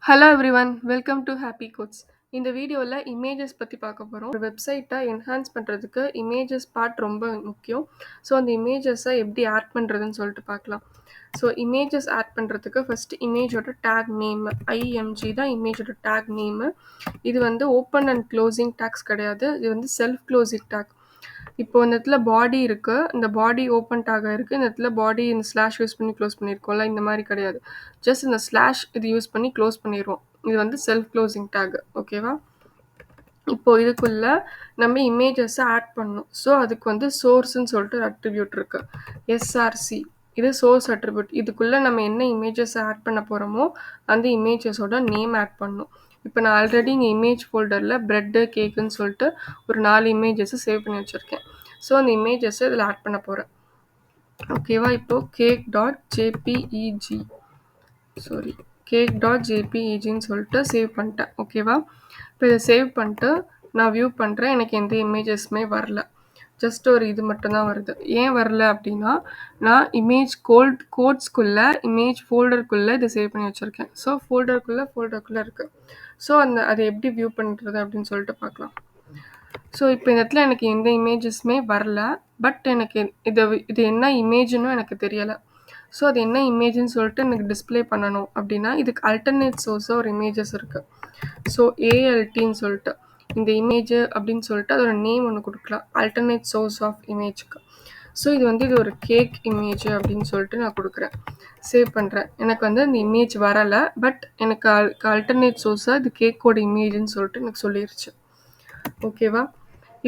Hello everyone welcome to Happy Codes. இந்த வீடியோவில் images பற்றி பார்க்க போகிறோம். ஒரு வெப்சைட்டை என்ஹான்ஸ் பண்ணுறதுக்கு இமேஜஸ் பார்ட் ரொம்ப முக்கியம். ஸோ அந்த இமேஜஸை எப்படி ஆட் பண்ணுறதுன்னு சொல்லிட்டு பார்க்கலாம். ஸோ இமேஜஸ் ஆட் பண்ணுறதுக்கு ஃபஸ்ட்டு இமேஜோட டேக் நேமு ஐஎம்ஜி தான் இமேஜோட டேக் நேமு. இது வந்து ஓப்பன் அண்ட் க்ளோசிங் டேக்ஸ் கிடையாது. இது வந்து செல்ஃப் க்ளோசிங் டேக். இப்போ இந்த இடத்துல பாடி இருக்குது, இந்த பாடி ஓப்பன் டேக் இருக்குது, இந்த இடத்துல பாடி இந்த ஸ்லாஷ் யூஸ் பண்ணி க்ளோஸ் பண்ணியிருக்கோம்ல, இந்த மாதிரி கிடையாது. ஜஸ்ட் இந்த ஸ்லாஷ் இது யூஸ் பண்ணி க்ளோஸ் பண்ணிடுவோம். இது வந்து செல்ஃப் க்ளோசிங் டேக். ஓகேவா? இப்போ இதுக்குள்ள நம்ம இமேஜஸை ஆட் பண்ணணும். ஸோ அதுக்கு வந்து சோர்ஸ்ன்னு சொல்லிட்டு ஒரு அட்ரிபியூட் இருக்கு, எஸ்ஆர்சி. இது சோர்ஸ் அட்ரிபியூட். இதுக்குள்ள நம்ம என்ன இமேஜஸ் ஆட் பண்ண போகிறோமோ அந்த இமேஜஸோட நேம் ஆட் பண்ணணும். இப்போ நான் ஆல்ரெடி இங்கே இமேஜ் ஃபோல்டரில் ப்ரெட்டு கேக்குன்னு சொல்லிட்டு ஒரு 4 இமேஜஸை சேவ் பண்ணி வச்சுருக்கேன். ஸோ அந்த இமேஜஸை இதில் ஆட் பண்ண போகிறேன். ஓகேவா? இப்போது கேக்.ஜேபிஇஜி கேக்.ஜேபிஇஜின்னு சொல்லிட்டு சேவ் பண்ணிட்டேன். ஓகேவா? இப்போ இதை சேவ் பண்ணிட்டு நான் வியூ பண்ணுறேன். எனக்கு எந்த இமேஜஸுமே வரல. ஜஸ்ட் ஒரு இது மட்டும்தான் வருது. ஏன் வரல அப்படின்னா, நான் இமேஜ் கோட்ஸ்குள்ளே இமேஜ் ஃபோல்டருக்குள்ளே இதை சேவ் பண்ணி வச்சுருக்கேன். ஸோ ஃபோல்டருக்குள்ளே இருக்குது. ஸோ அதை எப்படி வியூ பண்ணுறது அப்படின்னு சொல்லிட்டு பார்க்கலாம். ஸோ இப்போ இந்த இடத்துல எனக்கு எந்த இமேஜஸுமே வரல. பட் எனக்கு இது என்ன இமேஜ்னும் எனக்கு தெரியலை. ஸோ அது என்ன இமேஜ்னு சொல்லிட்டு எனக்கு டிஸ்பிளே பண்ணணும் அப்படின்னா, இதுக்கு அல்டர்னேட் சோர்ஸாக ஒரு இமேஜஸ் இருக்குது. ஸோ ஏஎல்டின்னு சொல்லிட்டு இந்த இமேஜ் அப்படின்னு சொல்லிட்டு அதோட நேம் ஒன்று கொடுக்கலாம், அல்டர்னேட் சோர்ஸ் ஆஃப் இமேஜ்க்கு. ஸோ இது ஒரு கேக் இமேஜ் அப்படின்னு சொல்லிட்டு நான் கொடுக்குறேன், சேவ் பண்ணுறேன். எனக்கு வந்து அந்த இமேஜ் வரலை. பட் எனக்கு அல்டர்னேட் சோர்ஸாக இது கேக்கோட இமேஜ்னு சொல்லிட்டு எனக்கு சொல்லிருச்சு. ஓகேவா?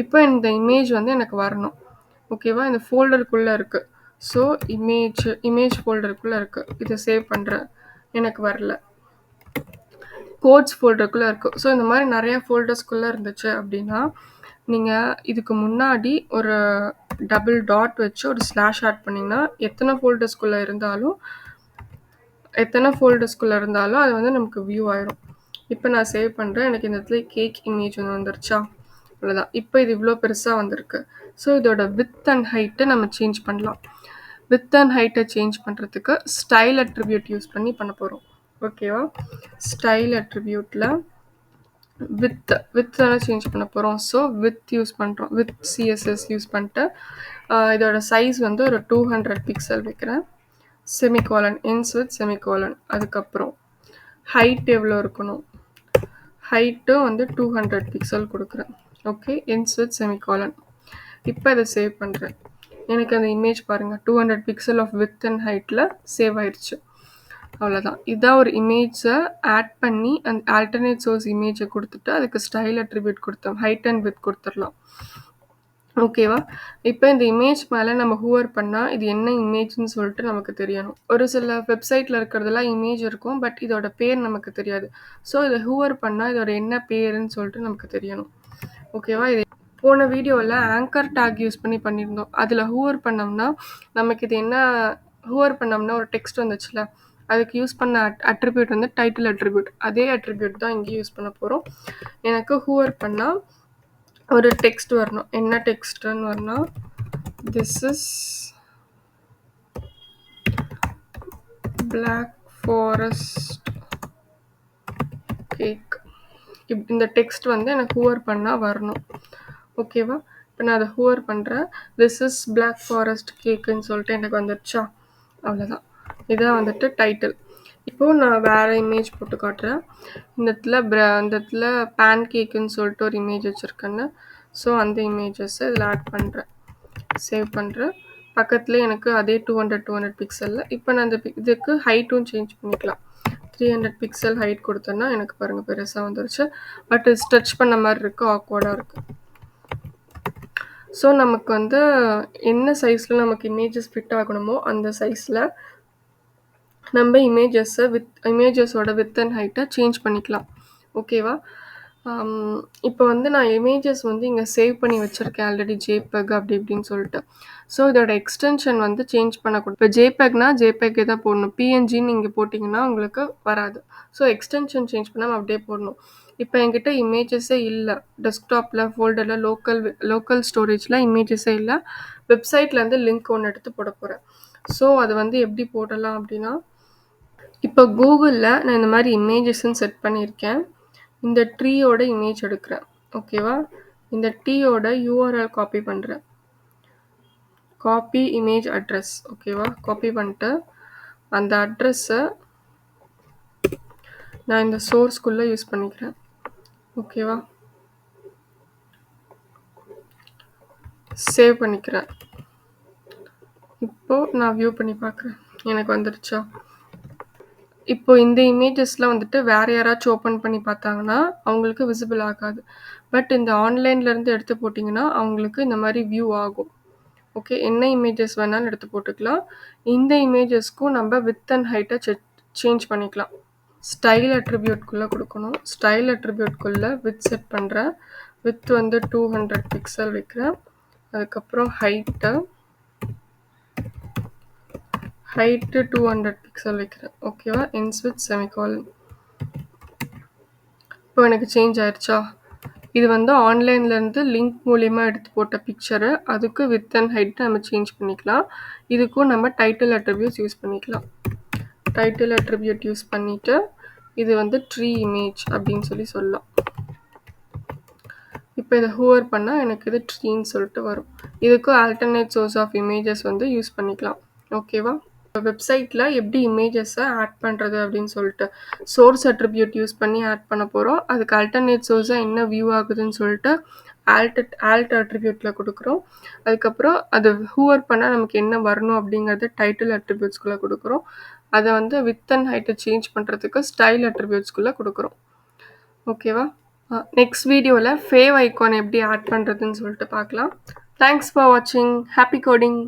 இப்போ இந்த இமேஜ் வந்து எனக்கு வரணும். ஓகேவா? இந்த ஃபோல்டருக்குள்ளே இருக்குது. ஸோ இமேஜ் ஃபோல்டருக்குள்ளே இருக்குது. இதை சேவ் பண்ணுறேன். எனக்கு வரல. கோட்ஸ் ஃபோல்டருக்குள்ளே இருக்குது. ஸோ இந்த மாதிரி நிறையா ஃபோல்டர்ஸ்குள்ளே இருந்துச்சு அப்படின்னா, நீங்கள் இதுக்கு முன்னாடி ஒரு டபுள் டாட் வச்சு ஒரு ஸ்லாஷ் ஆட் பண்ணிங்கன்னா எத்தனை ஃபோல்டர்ஸ்குள்ளே இருந்தாலும் அது வந்து நமக்கு வியூ ஆயிரும். இப்போ நான் சேவ் பண்ணுறேன். எனக்கு இந்த இடத்துல கேக் இமேஜ் ஒன்று வந்துருச்சா? அவ்வளோதான். இப்போ இது இவ்வளோ பெருசாக வந்திருக்கு. ஸோ இதோட வித் அண்ட் ஹைட்டை நம்ம சேஞ்ச் பண்ணலாம். வித் அண்ட் ஹைட்டை சேஞ்ச் பண்ணுறதுக்கு ஸ்டைல் அட்ரிபியூட் யூஸ் பண்ணி பண்ண போகிறோம். ஓகேவா? ஸ்டைல் அட்ரிபியூட்டில் வித் தானே சேஞ்ச் பண்ண போகிறோம். ஸோ வித் யூஸ் பண்ணுறோம். வித் சிஎஸ்எஸ் யூஸ் பண்ணிட்டு இதோட சைஸ் வந்து ஒரு 200 பிக்சல் வைக்கிறேன். Semicolon, ends with semicolon. அதுக்கப்புறம் ஹைட் எவ்வளோ இருக்கணும்? ஹைட்டும் வந்து 200 பிக்சல் கொடுக்குறேன். Okay, ends with semicolon. இப்போ இதை சேவ் பண்ணுறேன். எனக்கு அந்த இமேஜ் பாருங்கள், 200 பிக்சல் ஆஃப் வித் அண்ட் ஹைட்டில் சேவ் ஆயிடுச்சு. அவ்வளோதான். இதான் ஒரு இமேஜை ஆட் பண்ணி அந்த ஆல்டர்னேட் சோர்ஸ் இமேஜை கொடுத்துட்டு அதுக்கு ஸ்டைல் அட்ரிபியூட் கொடுத்தோம், ஹைட் அண்ட் வித் கொடுத்துடலாம். ஓகேவா? இப்போ இந்த இமேஜ் மேலே நம்ம ஹூவர் பண்ணால் இது என்ன இமேஜ்னு சொல்லிட்டு நமக்கு தெரியணும். ஒரு சில வெப்சைட்டில் இருக்கிறதெல்லாம் இமேஜ் இருக்கும், பட் இதோட பேர் நமக்கு தெரியாது. ஸோ இதை ஹூவர் பண்ணால் இதோட என்ன பேருன்னு சொல்லிட்டு நமக்கு தெரியணும். ஓகேவா? இது போன வீடியோவில் ஆங்கர் டேக் யூஸ் பண்ணி பண்ணியிருந்தோம். அதில் ஹூவர் பண்ணோம்னா நமக்கு இது என்ன ஹூவர் பண்ணோம்னா ஒரு டெக்ஸ்ட் வந்துச்சுல, அதுக்கு யூஸ் பண்ண அட்ரிபியூட் வந்து டைட்டில் அட்ரிபியூட். அதே அட்ரிபியூட் தான் இங்கே யூஸ் பண்ண போகிறோம். எனக்கு ஹூவர் பண்ணால் ஒரு டெக்ஸ்ட் வரணும். என்ன டெக்ஸ்ட்னு வரணும்? This is Black Forest cake. இந்த டெக்ஸ்ட் வந்து எனக்கு ஹூவர் பண்ணால் வரணும். ஓகேவா? இப்போ நான் அதை ஹூவர் பண்ணுறேன். திஸ் இஸ் பிளாக் ஃபாரஸ்ட் கேக்குன்னு சொல்லிட்டு எனக்கு வந்துடுச்சா? அவ்வளோதான். இதான் வந்துட்டு டைட்டில். இப்போது நான் வேறு இமேஜ் போட்டு காட்டுறேன். இந்த இடத்துல பேன் கேக்குன்னு சொல்லிட்டு ஒரு இமேஜ் வச்சுருக்கேன்னு. ஸோ அந்த இமேஜஸை இதில் ஆட் பண்ணுறேன், சேவ் பண்ணுறேன். பக்கத்தில் எனக்கு அதே 200 பிக்சலில். இப்போ நான் இதுக்கு ஹைட்டும் சேஞ்ச் பண்ணிக்கலாம். 300 பிக்சல் ஹைட் கொடுத்தேன்னா எனக்கு பாருங்கள் பெருசாக வந்துருச்சு. பட் ஸ்ட்ரெச் பண்ண மாதிரி இருக்குது, ஆக்வர்டாக இருக்குது. ஸோ நமக்கு வந்து என்ன சைஸில் நமக்கு இமேஜஸ் ஃபிட் ஆகணுமோ அந்த சைஸில் நம்ம இமேஜஸோட வித் அண்ட் ஹைட்டை சேஞ்ச் பண்ணிக்கலாம். ஓகேவா? இப்போ வந்து நான் இமேஜஸ் வந்து இங்கே சேவ் பண்ணி வச்சுருக்கேன் ஆல்ரெடி, ஜேபெக் அப்படி இப்படின்னு சொல்லிட்டு. ஸோ இதோட எக்ஸ்டென்ஷன் வந்து சேஞ்ச் பண்ணக்கூடாது. இப்போ ஜேபெக்னா ஜேபெக்கே தான் போடணும். பிஎன்ஜின்னு நீங்கள் போட்டிங்கன்னா உங்களுக்கு வராது. ஸோ எக்ஸ்டென்ஷன் சேஞ்ச் பண்ணாமல் அப்படியே போடணும். இப்போ என்கிட்ட இமேஜஸே இல்லை, டெஸ்க்டாப்பில் ஃபோல்டரில் லோக்கல் ஸ்டோரேஜில் இமேஜஸே இல்லை. வெப்சைட்லேருந்து லிங்க் ஒன்று எடுத்து போட போகிறேன். ஸோ அது வந்து எப்படி போடலாம் அப்படின்னா, இப்போ கூகுள்ல நான் இந்த மாரி இமேஜஸ்ன்னு செட் பண்ணியிருக்கேன். இந்த ட்ரீயோட இமேஜ் எடுக்கிறேன். ஓகேவா? இந்த ட்ரீயோட யூஆர்எல் காப்பி பண்றேன். Copy image address. ஓகேவா? காப்பி பண்ணிட்டு அந்த அட்ரஸ நான் இந்த சோர்ஸ்க்குள்ள யூஸ் பண்ணிக்கிறேன். ஓகேவா? சேவ் பண்ணிக்கிறேன். இப்போ நான் வியூ பண்ணி பார்க்குறேன். எனக்கு வந்துருச்சா? இப்போ இந்த இமேஜஸ்லாம் வந்துட்டு வேற யாராச்சும் ஓப்பன் பண்ணி பார்த்தாங்கன்னா, அவங்களுக்கு விசிபிள் ஆகாது. பட் இந்த ஆன்லைன்லேருந்து எடுத்து போட்டிங்கன்னா, அவங்களுக்கு இந்த மாரி வியூ ஆகும். ஓகே. என்ன இமேஜஸ் வேணாலும் எடுத்து போட்டுக்கலாம். இந்த இமேஜஸ்க்கும் நம்ம விட்த் அண்ட் ஹைட்ட சேஞ்ச் பண்ணிக்கலாம். ஸ்டைல் அட்ரிபியூட்குள்ள குடுக்கணும். ஸ்டைல் அட்ரிபியூட்குள்ள விட்த் செட் பண்றேன். விட்த் வந்து 200 பிக்சல் வைக்கிறேன். அதுக்கப்புறம் ஹைட்டு 200 பிக்சல் வைக்கிறேன். ஓகேவா? Ends with semicolon. இப்போ எனக்கு சேஞ்ச் ஆயிருச்சா? இது வந்து ஆன்லைன்லேருந்து லிங்க் மூலியமா எடுத்து போட்ட பிக்சரு. அதுக்கு விட்த் அண்ட் ஹைட் நம்ம சேஞ்ச் பண்ணிக்கலாம். இதுக்கும் நம்ம டைட்டில் அட்ரிபியூட்ஸ் யூஸ் பண்ணிக்கலாம். டைட்டில் அட்ரிபியூட் யூஸ் பண்ணிட்டு இது வந்து ட்ரீ இமேஜ் அப்படின்னு சொல்லலாம். இப்போ இதை ஹூவர் பண்ணால் எனக்கு இது ட்ரீன்னு சொல்லிட்டு வரும். இதுக்கு ஆல்டர்னேட் சோர்ஸ் ஆஃப் இமேஜஸ் வந்து யூஸ் பண்ணிக்கலாம். ஓகேவா? வெப்சைட்டில் எப்படி இமேஜஸை ஆட் பண்ணுறது அப்படின்னு சொல்லிட்டு சோர்ஸ் அட்ரிபியூட் யூஸ் பண்ணி ஆட் பண்ண போகிறோம். அதுக்கு ஆல்டர்னேட் சோர்ஸாக என்ன வியூ ஆகுதுன்னு சொல்லிட்டு ஆல்ட் அட்ரிபியூட்டில் கொடுக்குறோம். அதுக்கப்புறம் அது ஹூவர் பண்ணால் நமக்கு என்ன வரணும் அப்படிங்கிறத டைட்டில் அட்ரிபியூட்ஸ்குள்ளே கொடுக்குறோம். அதை வந்து வித் அண்ட் ஹைட்டை சேஞ்ச் பண்ணுறதுக்கு ஸ்டைல் அட்ரிபியூட்ஸ்குள்ளே கொடுக்குறோம். ஓகேவா? நெக்ஸ்ட் வீடியோவில் ஃபேவ் ஐகான் எப்படி ஆட் பண்ணுறதுன்னு சொல்லிட்டு பார்க்கலாம். தேங்க்ஸ் ஃபார் வாட்சிங். Happy coding.